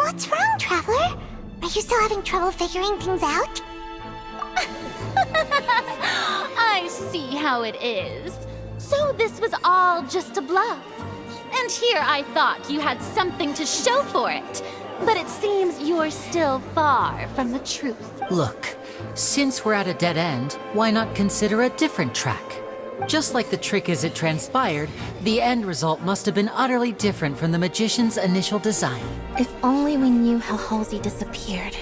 What's wrong, Traveler? Are you still having trouble figuring things out? I see how it is. So this was all just a bluff. And here I thought you had something to show for it. But it seems you're still far from the truth. Look, since we're at a dead end, why not consider a different track? Just like the trick as it transpired, the end result must have been utterly different from the magician's initial design. If only we knew how Halsey disappeared.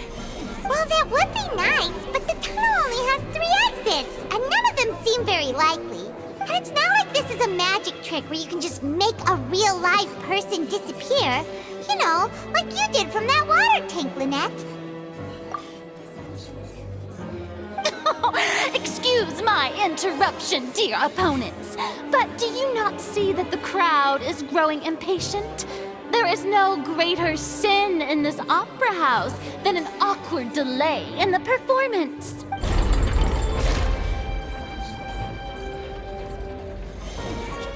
Well, that would be nice, but the tunnel only has 3 exits, and none of them seem very likely. And it's not like this is a magic trick where you can just make a real live person disappear. You know, like you did from that water tank, Lynette. Excuse my interruption, dear opponents, but do you not see that the crowd is growing impatient? There is no greater sin in this opera house than an awkward delay in the performance.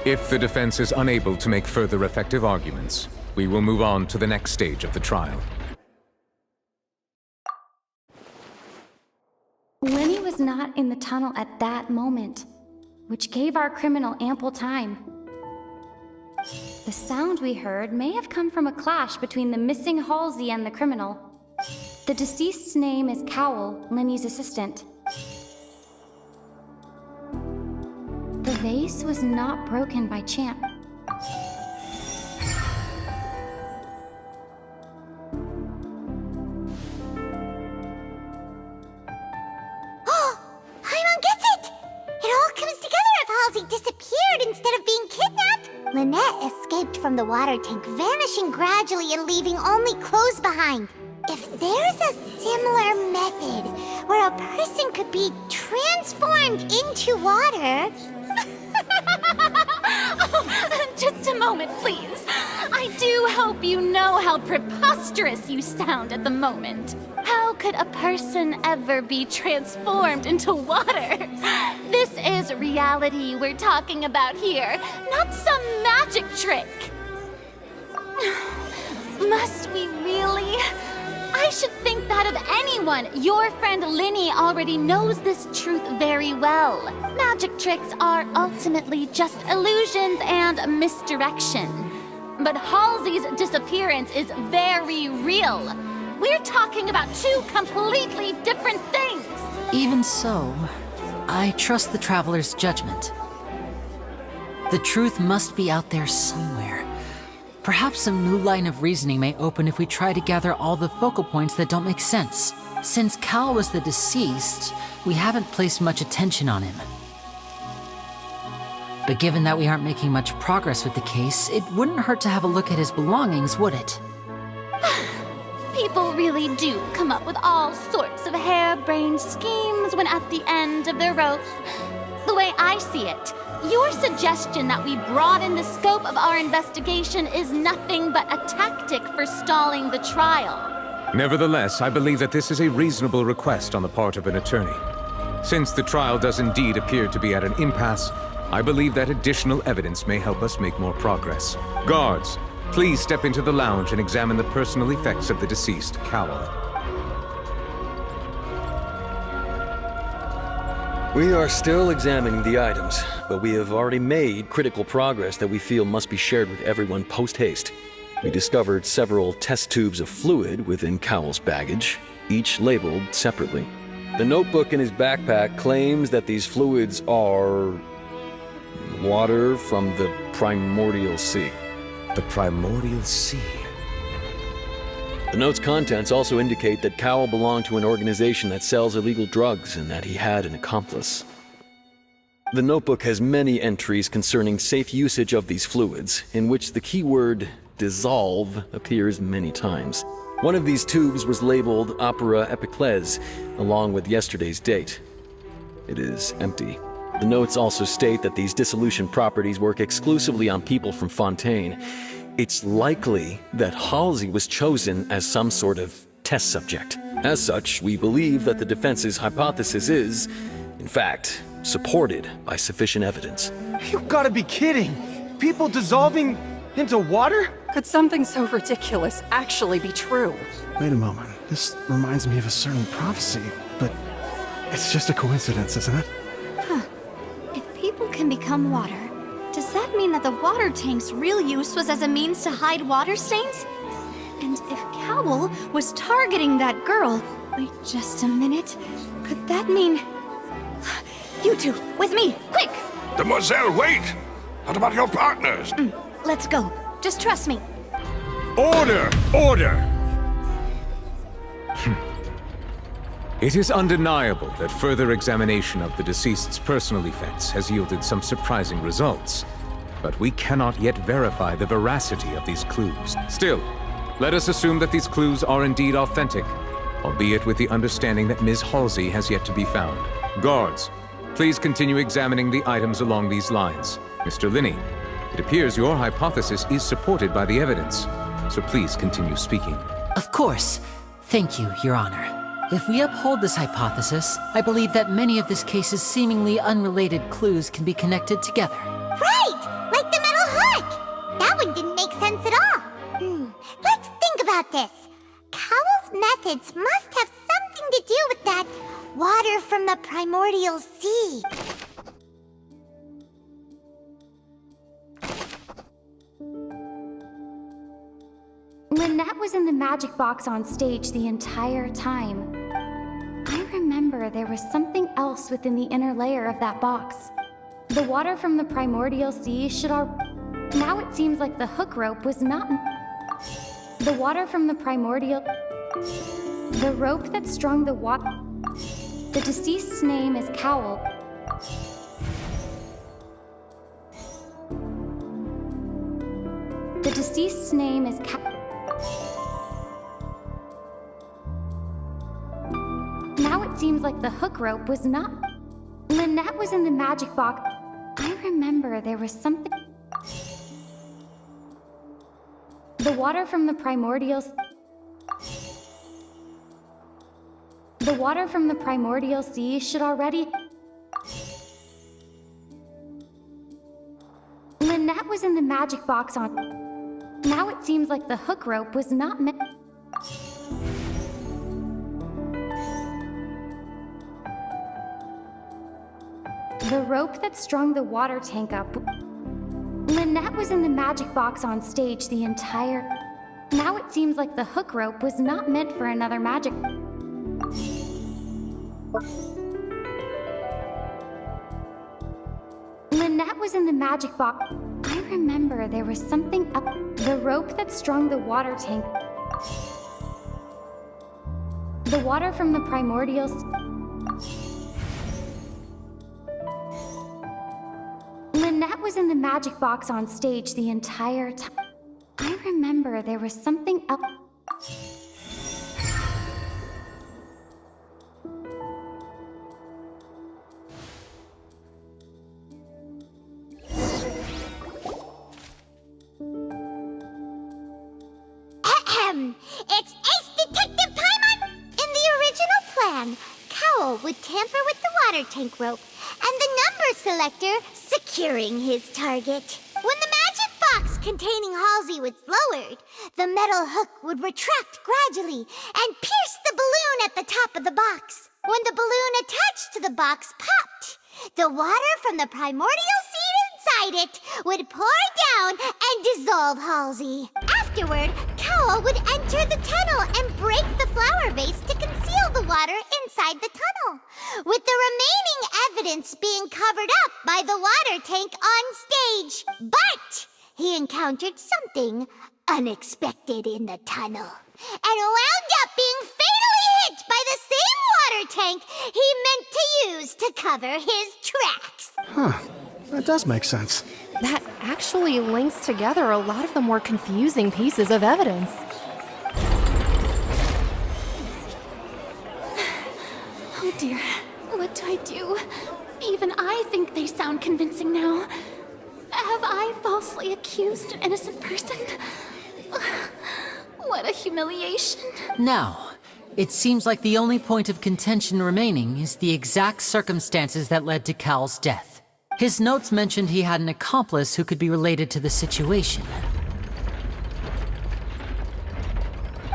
If the defense is unable to make further effective arguments, we will move on to the next stage of the trial. Lenny was not in the tunnel at that moment, which gave our criminal ample time. The sound we heard may have come from a clash between the missing Halsey and the criminal. The deceased's name is Cowell, Lenny's assistant. The vase was not broken by Champ. Disappeared instead of being kidnapped. Lynette escaped from the water tank, vanishing gradually and leaving only clothes behind. If there's a similar method where a person could be transformed into water... Oh, just a moment, please. I do hope you know how preposterous you sound at the moment. How could a person ever be transformed into water? This is reality we're talking about here, not some magic trick. Must we really? I should think that of anyone. Your friend Linny already knows this truth very well. Magic tricks are ultimately just illusions and misdirection. But Halsey's disappearance is very real. We're talking about 2 completely different things. Even so, I trust the Traveler's judgment. The truth must be out there somewhere. Perhaps some new line of reasoning may open if we try to gather all the focal points that don't make sense. Since Cal was the deceased, we haven't placed much attention on him. But given that we aren't making much progress with the case, it wouldn't hurt to have a look at his belongings, would it? People really do come up with all sorts of harebrained schemes when at the end of their rope. The way I see it, your suggestion that we broaden the scope of our investigation is nothing but a tactic for stalling the trial. Nevertheless, I believe that this is a reasonable request on the part of an attorney. Since the trial does indeed appear to be at an impasse, I believe that additional evidence may help us make more progress. Guards, please step into the lounge and examine the personal effects of the deceased, Cowell. We are still examining the items, but we have already made critical progress that we feel must be shared with everyone post-haste. We discovered several test tubes of fluid within Cowell's baggage, each labeled separately. The notebook in his backpack claims that these fluids are... water from the primordial sea. The primordial sea. The note's contents also indicate that Cowell belonged to an organization that sells illegal drugs and that he had an accomplice. The notebook has many entries concerning safe usage of these fluids, in which the keyword dissolve appears many times. One of these tubes was labeled Opera Epiclese, along with yesterday's date. It is empty. The notes also state that these dissolution properties work exclusively on people from Fontaine. It's likely that Halsey was chosen as some sort of test subject. As such, we believe that the defense's hypothesis is, in fact, supported by sufficient evidence. You gotta be kidding! People dissolving into water? Could something so ridiculous actually be true? Wait a moment. This reminds me of a certain prophecy, but it's just a coincidence, isn't it? If people can become water, does that mean that the water tank's real use was as a means to hide water stains? And if Cowl was targeting that girl... Wait just a minute. Could that mean... You two, with me, quick! Demoiselle, wait! What about your partners? Let's go. Just trust me. Order! Order! It is undeniable that further examination of the deceased's personal effects has yielded some surprising results. But we cannot yet verify the veracity of these clues. Still, let us assume that these clues are indeed authentic, albeit with the understanding that Ms. Halsey has yet to be found. Guards, please continue examining the items along these lines. Mr. Linney, it appears your hypothesis is supported by the evidence, so please continue speaking. Of course. Thank you, Your Honor. If we uphold this hypothesis, I believe that many of this case's seemingly unrelated clues can be connected together. Right! Like the metal hook! That one didn't make sense at all. Let's think about this. Cowell's methods must have something to do with that water from the primordial sea. Lynette was in the magic box on stage the entire time. I remember there was something else within the inner layer of that box. The water from the primordial sea should Now it seems like the hook rope was not... The water from the primordial... The rope that strung the water... The deceased's name is Cowl. The deceased's name is Now it seems like the hook rope was not... Lynette was in the magic box. I remember there was something... The water from the primordial... The water from the primordial sea should already... Lynette was in the magic box on... Now it seems like the hook rope was not meant... The rope that strung the water tank up... Lynette was in the magic box on stage the entire... Now it seems like the hook rope was not meant for another magic... Lynette was in the magic box... I remember there was something up... The rope that strung the water tank... The water from the primordial... Lynette was in the magic box on stage the entire time. I remember there was something up... It's Ace Detective Paimon! In the original plan, Cowl would tamper with the water tank rope and the number selector securing his target. When the magic box containing Halsey was lowered, the metal hook would retract gradually and pierce the balloon at the top of the box. When the balloon attached to the box popped, the water from the primordial seed inside it would pour down and dissolve Halsey. Afterward, Cowl would enter the tunnel and break the flower vase to conceal the water inside the tunnel, with the remaining evidence being covered up by the water tank on stage. But he encountered something unexpected in the tunnel and wound up being fatally hit by the same water tank he meant to use to cover his tracks. Huh. That does make sense. That actually links together a lot of the more confusing pieces of evidence. Oh dear, what do I do? Even I think they sound convincing now. Have I falsely accused an innocent person? What a humiliation. Now, it seems like the only point of contention remaining is the exact circumstances that led to Cowl's death. His notes mentioned he had an accomplice who could be related to the situation.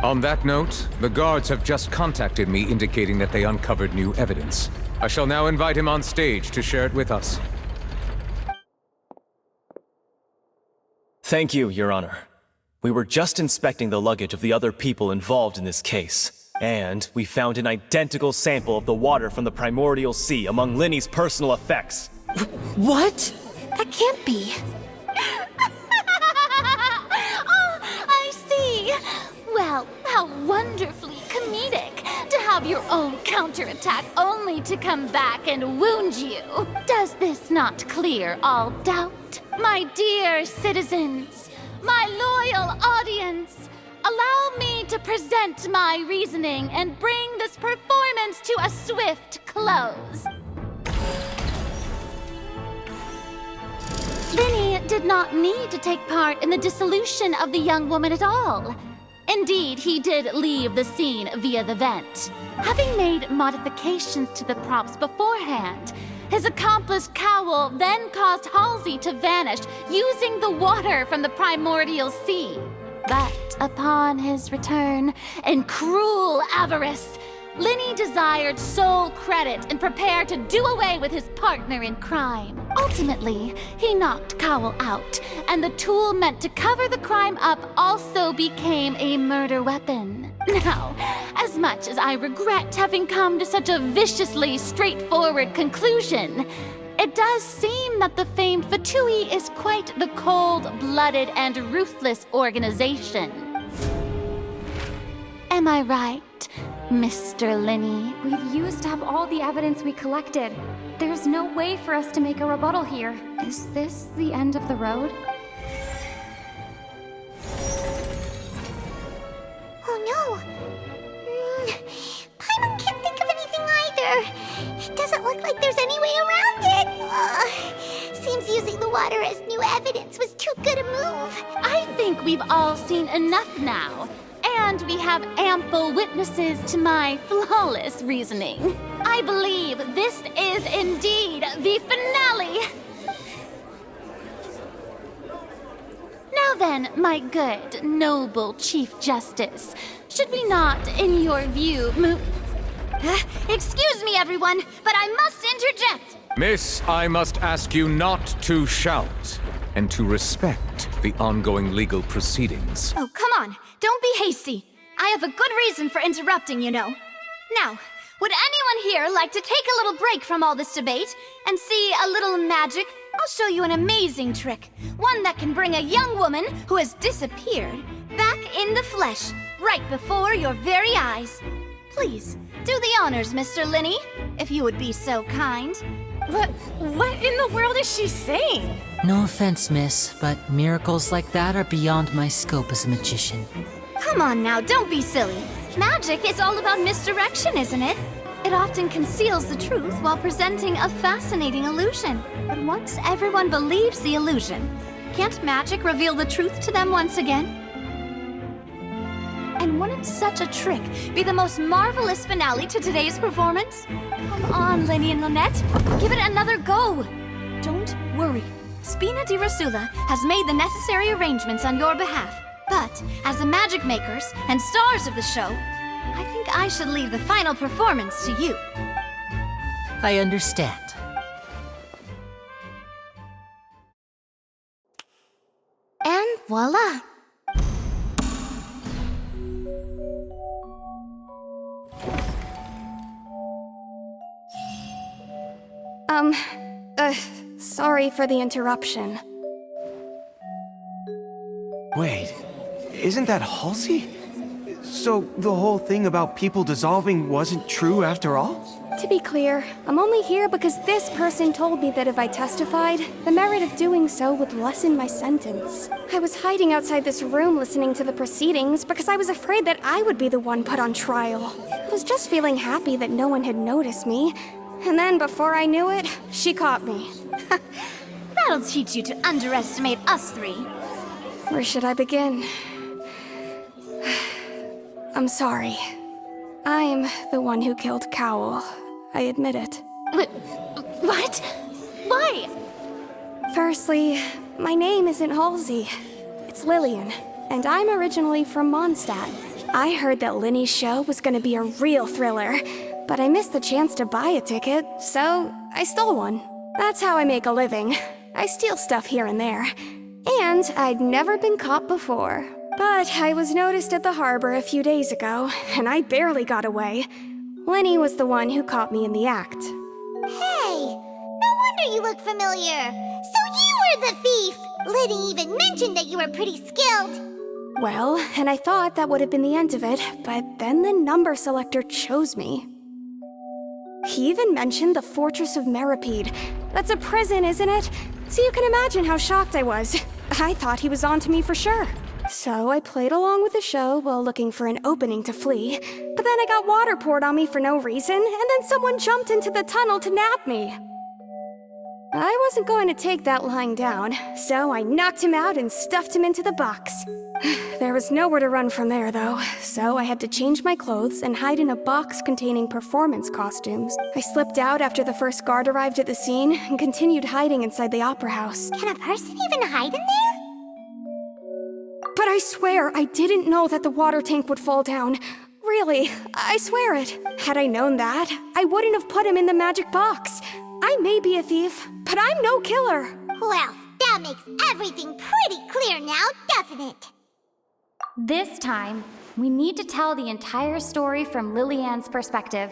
On that note, the guards have just contacted me indicating that they uncovered new evidence. I shall now invite him on stage to share it with us. Thank you, Your Honor. We were just inspecting the luggage of the other people involved in this case, and we found an identical sample of the water from the primordial sea among Linny's personal effects. What? That can't be. Oh, I see. Well, how wonderfully comedic to have your own counterattack only to come back and wound you. Does this not clear all doubt? My dear citizens, my loyal audience, allow me to present my reasoning and bring this performance to a swift close. Linny did not need to take part in the dissolution of the young woman at all. Indeed, he did leave the scene via the vent. Having made modifications to the props beforehand, his accomplice Cowl then caused Halsey to vanish using the water from the primordial sea. But upon his return, in cruel avarice, Linny desired sole credit and prepared to do away with his partner in crime. Ultimately, he knocked Cowl out, and the tool meant to cover the crime up also became a murder weapon. Now, as much as I regret having come to such a viciously straightforward conclusion, it does seem that the famed Fatui is quite the cold-blooded and ruthless organization. Am I right, Mr. Linny? We've used up all the evidence we collected. There's no way for us to make a rebuttal here. Is this the end of the road? Oh no! Paimon can't think of anything either. It doesn't look like there's any way around it. Seems using the water as new evidence was too good a move. I think we've all seen enough now. And we have ample witnesses to my flawless reasoning. I believe this is indeed the finale. Now then, my good, noble Chief Justice, should we not, in your view, move... Excuse me, everyone, but I must interject. Miss, I must ask you not to shout, and to respect the ongoing legal proceedings. Oh, come on. Don't be hasty. I have a good reason for interrupting, you know. Now, would anyone here like to take a little break from all this debate and see a little magic? I'll show you an amazing trick. One that can bring a young woman who has disappeared back in the flesh, right before your very eyes. Please, do the honors, Mr. Linny, if you would be so kind. What in the world is she saying? No offense, miss, but miracles like that are beyond my scope as a magician. Come on now, don't be silly. Magic is all about misdirection, isn't it? It often conceals the truth while presenting a fascinating illusion. But once everyone believes the illusion, can't magic reveal the truth to them once again? And wouldn't such a trick be the most marvelous finale to today's performance? Come on, Linny and Lynette, give it another go. Don't worry. Spina di Rosula has made the necessary arrangements on your behalf. But, as the magic makers and stars of the show, I think I should leave the final performance to you. I understand. And voila. Sorry for the interruption. Wait, isn't that Halsey? So the whole thing about people dissolving wasn't true after all? To be clear, I'm only here because this person told me that if I testified, the merit of doing so would lessen my sentence. I was hiding outside this room listening to the proceedings because I was afraid that I would be the one put on trial. I was just feeling happy that no one had noticed me. And then before I knew it, she caught me. That'll teach you to underestimate us three. Where should I begin? I'm sorry. I'm the one who killed Cowl. I admit it. What? Why? Firstly, my name isn't Halsey. It's Lillian, and I'm originally from Mondstadt. I heard that Linny's show was gonna be a real thriller, but I missed the chance to buy a ticket, so I stole one. That's how I make a living. I steal stuff here and there. And I'd never been caught before. But I was noticed at the harbor a few days ago, and I barely got away. Linny was the one who caught me in the act. Hey, no wonder you look familiar. So you were the thief! Liddy even mentioned that you were pretty skilled. Well, and I thought that would have been the end of it, but then the number selector chose me. He even mentioned the Fortress of Meripede. That's a prison, isn't it? So you can imagine how shocked I was. I thought he was on to me for sure. So I played along with the show while looking for an opening to flee. But then I got water poured on me for no reason, and then someone jumped into the tunnel to nab me. I wasn't going to take that lying down, so I knocked him out and stuffed him into the box. There was nowhere to run from there, though, so I had to change my clothes and hide in a box containing performance costumes. I slipped out after the first guard arrived at the scene and continued hiding inside the opera house. Can a person even hide in there? But I swear I didn't know that the water tank would fall down. Really, I swear it. Had I known that, I wouldn't have put him in the magic box. I may be a thief, but I'm no killer. Well, that makes everything pretty clear now, doesn't it? This time, we need to tell the entire story from Lillian's perspective.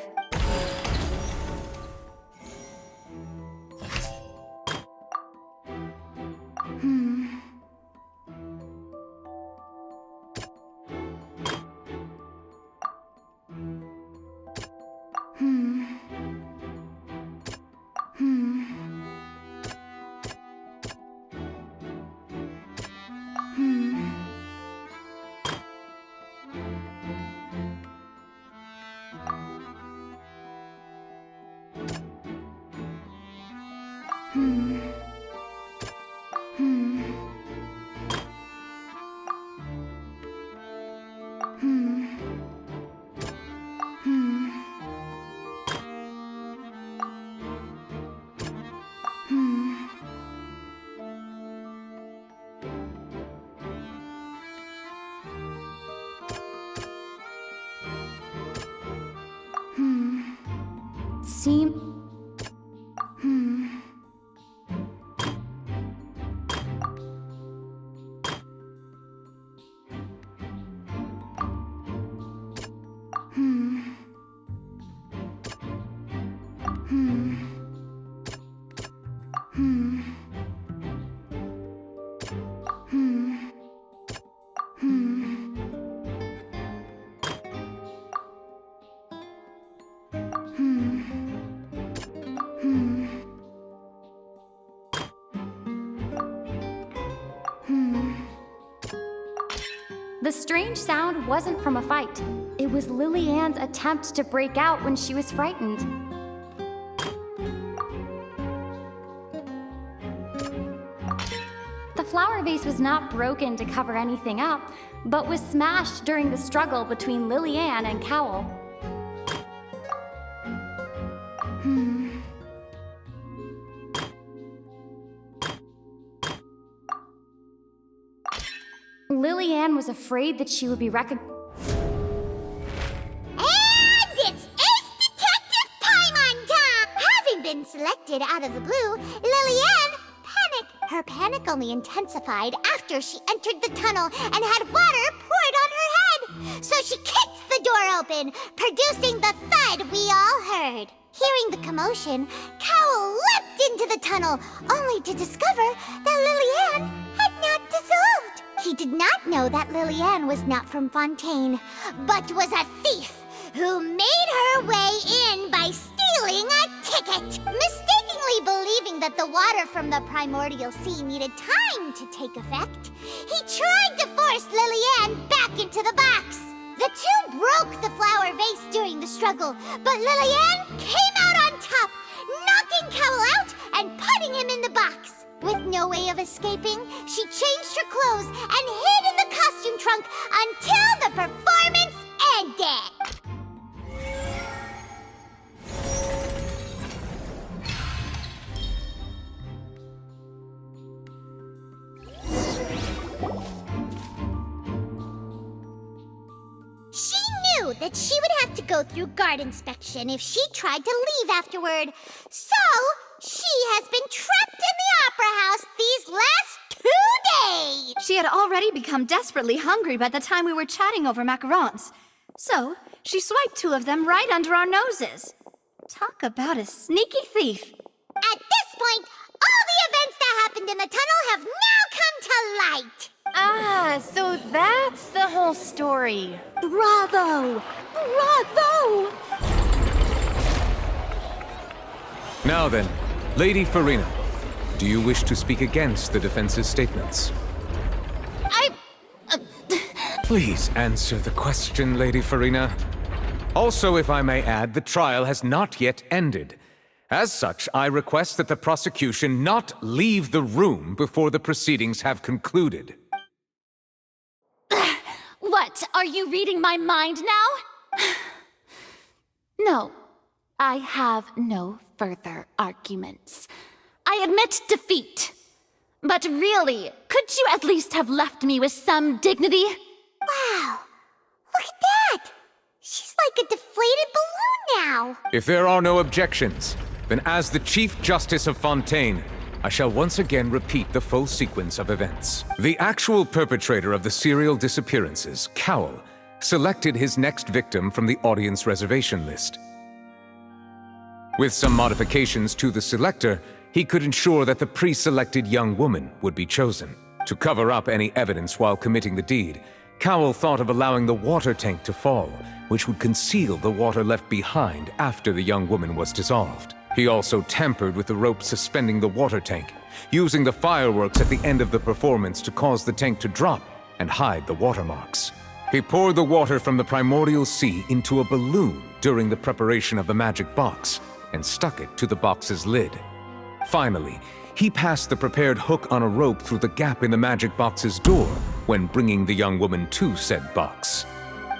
The strange sound wasn't from a fight. It was Lillian's attempt to break out when she was frightened. The flower vase was not broken to cover anything up, but was smashed during the struggle between Lillian and Cowell. Lillian was afraid that she would be recognized. And it's Ace Detective Paimon time! Having been selected out of the blue, Lillian panicked. Her panic only intensified after she entered the tunnel and had water poured on her head. So she kicked the door open, producing the thud we all heard. Hearing the commotion, Cowell leapt into the tunnel, only to discover that Lillian had not dissolved. He did not know that Lillian was not from Fontaine, but was a thief who made her way in by stealing a ticket. Mistakenly believing that the water from the primordial sea needed time to take effect, he tried to force Lillian back into the box. The two broke the flower vase during the struggle, but Lillian came out on top, knocking Cowell out and putting him in the box. With no way of escaping, she changed her clothes and hid in the costume trunk until the performance ended. that she would have to go through guard inspection if she tried to leave afterward. So, she has been trapped in the Opera House these last 2 days! She had already become desperately hungry by the time we were chatting over macarons. So, she swiped 2 of them right under our noses. Talk about a sneaky thief. At this point, all the events that happened in the tunnel have now come to light! Ah, so that's the whole story. Bravo! Bravo! Now then, Lady Farina, do you wish to speak against the defense's statements? Please answer the question, Lady Farina. Also, if I may add, the trial has not yet ended. As such, I request that the prosecution not leave the room before the proceedings have concluded. What? Are you reading my mind now? No, I have no further arguments. I admit defeat. But really, could you at least have left me with some dignity? Wow, look at that! She's like a deflated balloon now! If there are no objections, then as the Chief Justice of Fontaine, I shall once again repeat the full sequence of events. The actual perpetrator of the serial disappearances, Cowell, selected his next victim from the audience reservation list. With some modifications to the selector, he could ensure that the pre-selected young woman would be chosen. To cover up any evidence while committing the deed, Cowell thought of allowing the water tank to fall, which would conceal the water left behind after the young woman was dissolved. He also tampered with the rope suspending the water tank, using the fireworks at the end of the performance to cause the tank to drop and hide the watermarks. He poured the water from the primordial sea into a balloon during the preparation of the magic box and stuck it to the box's lid. Finally, he passed the prepared hook on a rope through the gap in the magic box's door when bringing the young woman to said box.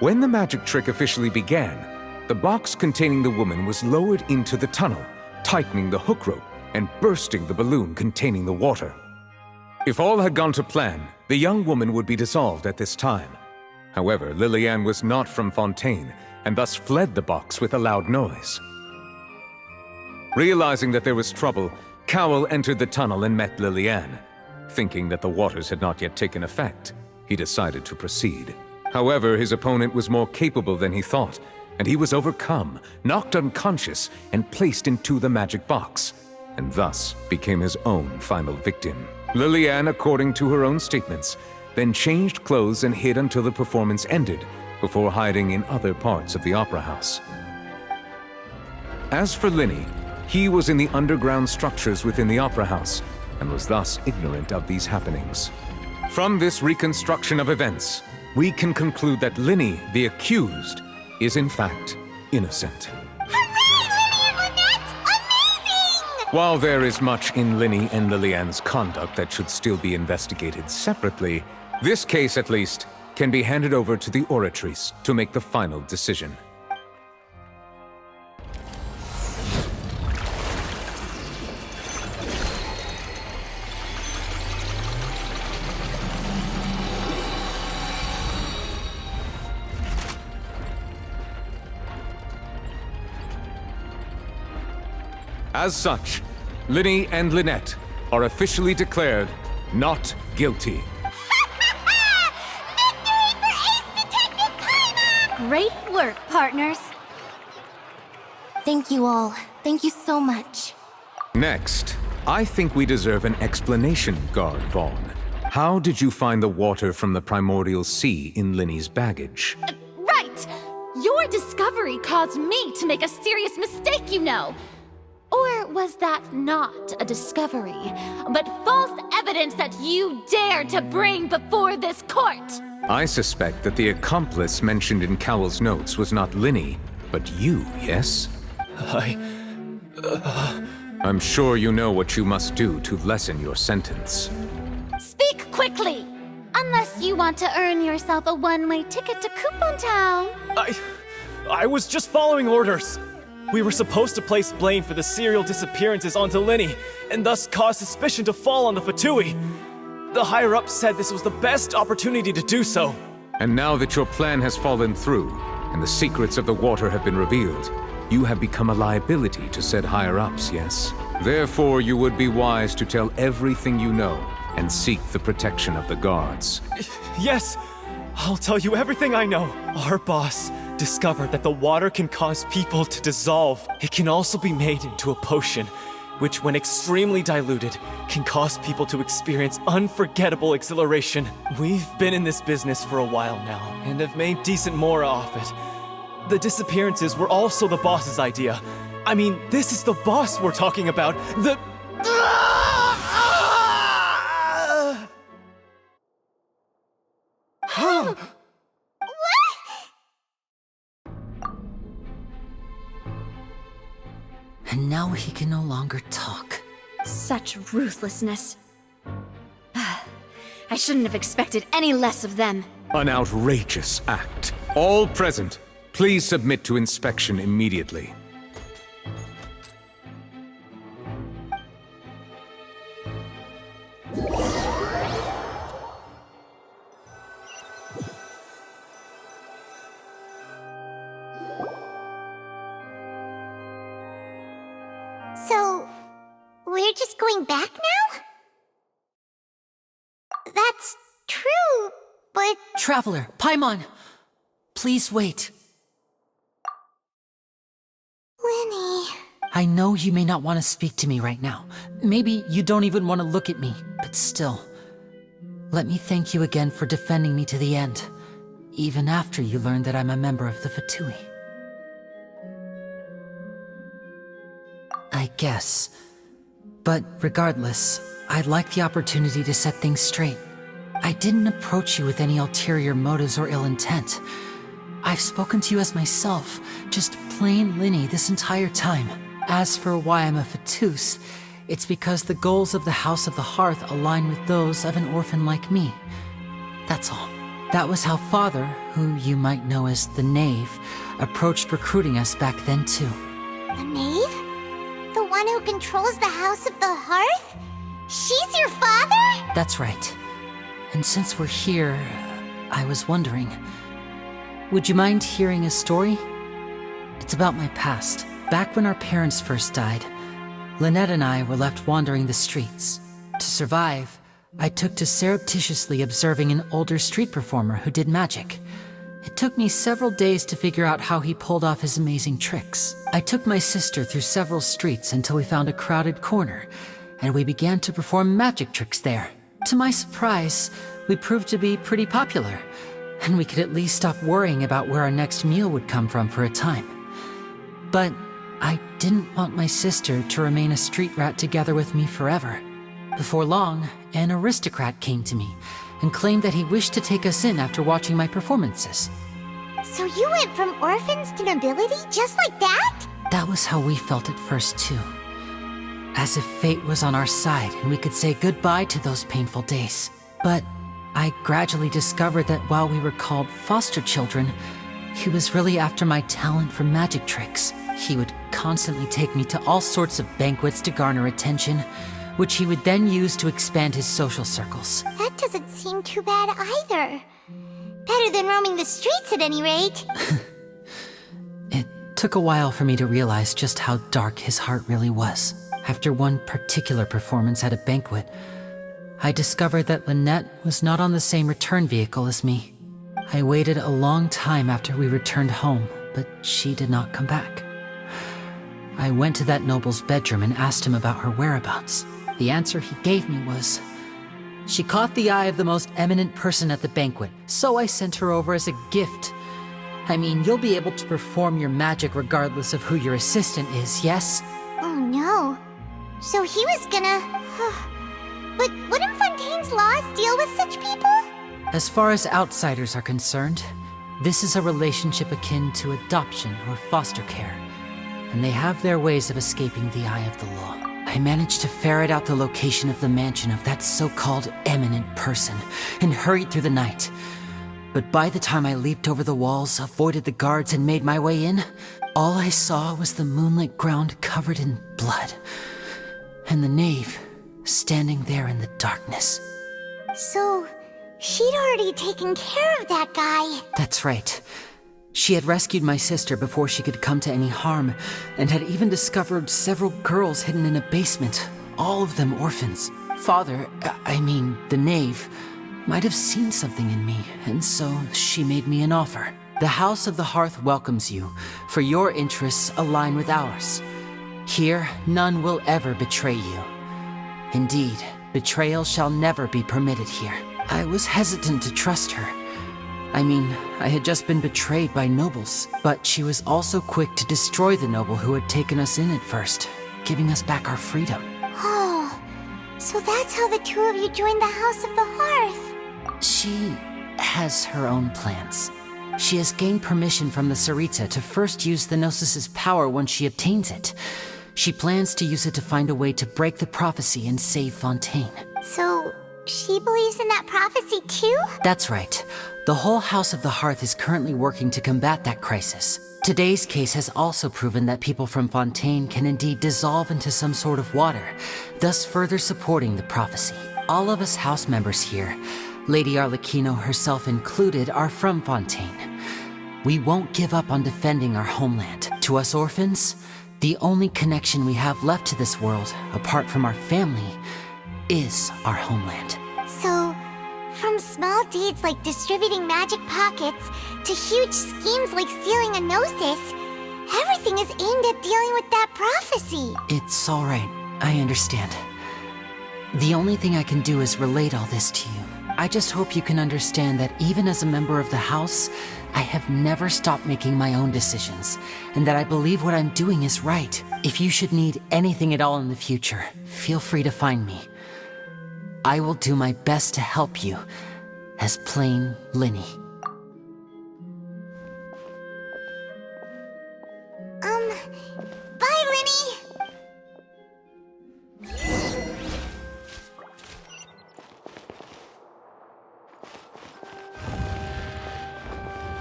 When the magic trick officially began, the box containing the woman was lowered into the tunnel, tightening the hook rope and bursting the balloon containing the water. If all had gone to plan, the young woman would be dissolved at this time. However, Liliane was not from Fontaine and thus fled the box with a loud noise. Realizing that there was trouble, Cowell entered the tunnel and met Liliane. Thinking that the waters had not yet taken effect, he decided to proceed. However, his opponent was more capable than he thought, and he was overcome, knocked unconscious, and placed into the magic box, and thus became his own final victim. Liliane, according to her own statements, then changed clothes and hid until the performance ended, before hiding in other parts of the opera house. As for Linny, he was in the underground structures within the opera house, and was thus ignorant of these happenings. From this reconstruction of events, we can conclude that Linny, the accused, is in fact innocent. Hooray, Linny and Lynette! Amazing! While there is much in Linny and Liliane's conduct that should still be investigated separately, this case at least can be handed over to the Oratrice to make the final decision. As such, Linny and Lynette are officially declared not guilty. Victory for Ace Detective Paimon! Great work, partners. Thank you all. Thank you so much. Next, I think we deserve an explanation, Guard Vaughn. How did you find the water from the primordial sea in Linny's baggage? Right! Your discovery caused me to make a serious mistake, you know. Or was that not a discovery, but false evidence that you dared to bring before this court? I suspect that the accomplice mentioned in Cowell's notes was not Linny, but you, yes? I'm sure you know what you must do to lessen your sentence. Speak quickly! Unless you want to earn yourself a one-way ticket to Coupon Town. I was just following orders. We were supposed to place blame for the serial disappearances onto Linny, and thus cause suspicion to fall on the Fatui. The higher-ups said this was the best opportunity to do so. And now that your plan has fallen through, and the secrets of the water have been revealed, you have become a liability to said higher-ups, yes? Therefore, you would be wise to tell everything you know and seek the protection of the guards. Yes, I'll tell you everything I know. Our boss discovered that the water can cause people to dissolve. It can also be made into a potion, which when extremely diluted, can cause people to experience unforgettable exhilaration. We've been in this business for a while now, and have made decent more off it. The disappearances were also the boss's idea. I mean, this is the boss we're talking about. The... And now he can no longer talk. Such ruthlessness. I shouldn't have expected any less of them. An outrageous act. All present, please submit to inspection immediately. So, we're just going back now? That's true, but... Traveler, Paimon! Please wait. Lenny... I know you may not want to speak to me right now. Maybe you don't even want to look at me, but still. Let me thank you again for defending me to the end, even after you learned that I'm a member of the Fatui. I guess. But regardless, I'd like the opportunity to set things straight. I didn't approach you with any ulterior motives or ill intent. I've spoken to you as myself, just plain Linny this entire time. As for why I'm a Fatus, it's because the goals of the House of the Hearth align with those of an orphan like me. That's all. That was how Father, who you might know as the Knave, approached recruiting us back then too. The Knave? The one who controls the House of the Hearth? She's your father? That's right. And since we're here, I was wondering, would you mind hearing a story? It's about my past. Back when our parents first died, Lynette and I were left wandering the streets. To survive, I took to surreptitiously observing an older street performer who did magic. It took me several days to figure out how he pulled off his amazing tricks. I took my sister through several streets until we found a crowded corner, and we began to perform magic tricks there. To my surprise, we proved to be pretty popular, and we could at least stop worrying about where our next meal would come from for a time. But I didn't want my sister to remain a street rat together with me forever. Before long, an aristocrat came to me and claimed that he wished to take us in after watching my performances. So you went from orphans to nobility just like that? That was how we felt at first too. As if fate was on our side and we could say goodbye to those painful days. But I gradually discovered that while we were called foster children, he was really after my talent for magic tricks. He would constantly take me to all sorts of banquets to garner attention, which he would then use to expand his social circles. That doesn't seem too bad either. Better than roaming the streets at any rate. It took a while for me to realize just how dark his heart really was. After one particular performance at a banquet, I discovered that Lynette was not on the same return vehicle as me. I waited a long time after we returned home, but she did not come back. I went to that noble's bedroom and asked him about her whereabouts. The answer he gave me was, she caught the eye of the most eminent person at the banquet, so I sent her over as a gift. I mean, you'll be able to perform your magic regardless of who your assistant is, yes? Oh no. So he was gonna... But wouldn't Fontaine's laws deal with such people? As far as outsiders are concerned, this is a relationship akin to adoption or foster care, and they have their ways of escaping the eye of the law. I managed to ferret out the location of the mansion of that so-called eminent person and hurried through the night. But by the time I leaped over the walls, avoided the guards, and made my way in, all I saw was the moonlit ground covered in blood, and the knave standing there in the darkness. So, she'd already taken care of that guy. That's right. She had rescued my sister before she could come to any harm, and had even discovered several girls hidden in a basement, all of them orphans. Father, the knave, might have seen something in me, and so she made me an offer. The House of the Hearth welcomes you, for your interests align with ours. Here, none will ever betray you. Indeed, betrayal shall never be permitted here. I was hesitant to trust her. I had just been betrayed by nobles, but she was also quick to destroy the noble who had taken us in at first, giving us back our freedom. Oh, so that's how the two of you joined the House of the Hearth. She has her own plans. She has gained permission from the Tsaritsa to first use the Gnosis' power once she obtains it. She plans to use it to find a way to break the prophecy and save Fontaine. So, she believes in that prophecy too? That's right. The whole House of the Hearth is currently working to combat that crisis. Today's case has also proven that people from Fontaine can indeed dissolve into some sort of water, thus further supporting the prophecy. All of us house members here, Lady Arlecchino herself included, are from Fontaine. We won't give up on defending our homeland. To us orphans, the only connection we have left to this world, apart from our family, is our homeland. So, from small deeds like distributing magic pockets to huge schemes like stealing a Gnosis, everything is aimed at dealing with that prophecy. It's all right. I understand. The only thing I can do is relate all this to you. I just hope you can understand that even as a member of the House, I have never stopped making my own decisions, and that I believe what I'm doing is right. If you should need anything at all in the future, feel free to find me. I will do my best to help you, as plain Linny. Bye, Linny!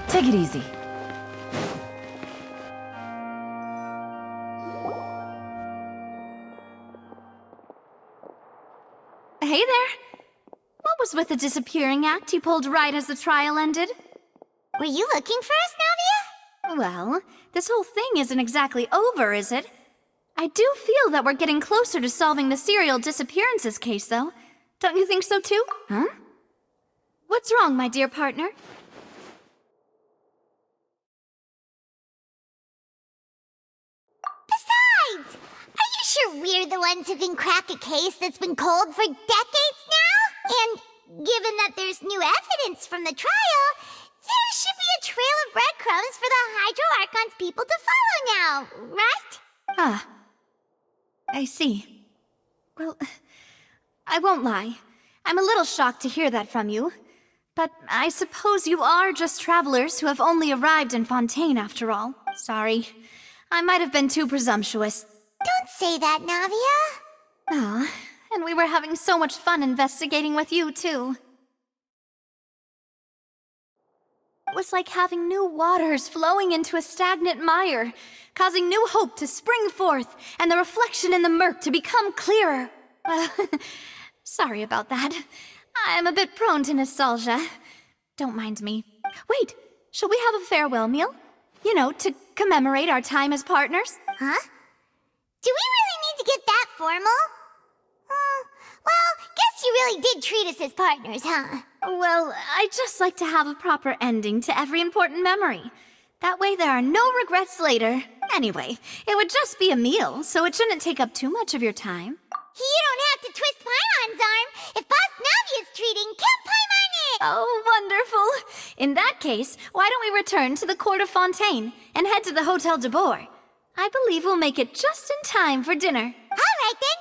Take it easy. Hey there! What was with the disappearing act you pulled right as the trial ended? Were you looking for us, Navia? Well, this whole thing isn't exactly over, is it? I do feel that we're getting closer to solving the serial disappearances case, though. Don't you think so, too? Huh? What's wrong, my dear partner? Besides, are you sure we're the ones who can crack a case that's been cold for decades now? And given that there's new evidence from the trial, there should be a trail of breadcrumbs for the Hydro Archon's people to follow now, right? Ah. I see. Well, I won't lie. I'm a little shocked to hear that from you. But I suppose you are just travelers who have only arrived in Fontaine after all. Sorry. I might have been too presumptuous. Don't say that, Navia. Ah, and we were having so much fun investigating with you, too. It was like having new waters flowing into a stagnant mire, causing new hope to spring forth, and the reflection in the murk to become clearer. Sorry about that. I'm a bit prone to nostalgia. Don't mind me. Wait, shall we have a farewell meal? You know, to commemorate our time as partners? Huh? Do we really need to get that formal? Well, guess you really did treat us as partners, huh? Well, I'd just like to have a proper ending to every important memory. That way there are no regrets later. Anyway, it would just be a meal, so it shouldn't take up too much of your time. You don't have to twist Paimon's arm. If Boss Navi is treating, kill Paimon it! Oh, wonderful. In that case, why don't we return to the Court of Fontaine and head to the Hotel de Boer? I believe we'll make it just in time for dinner. All right, then.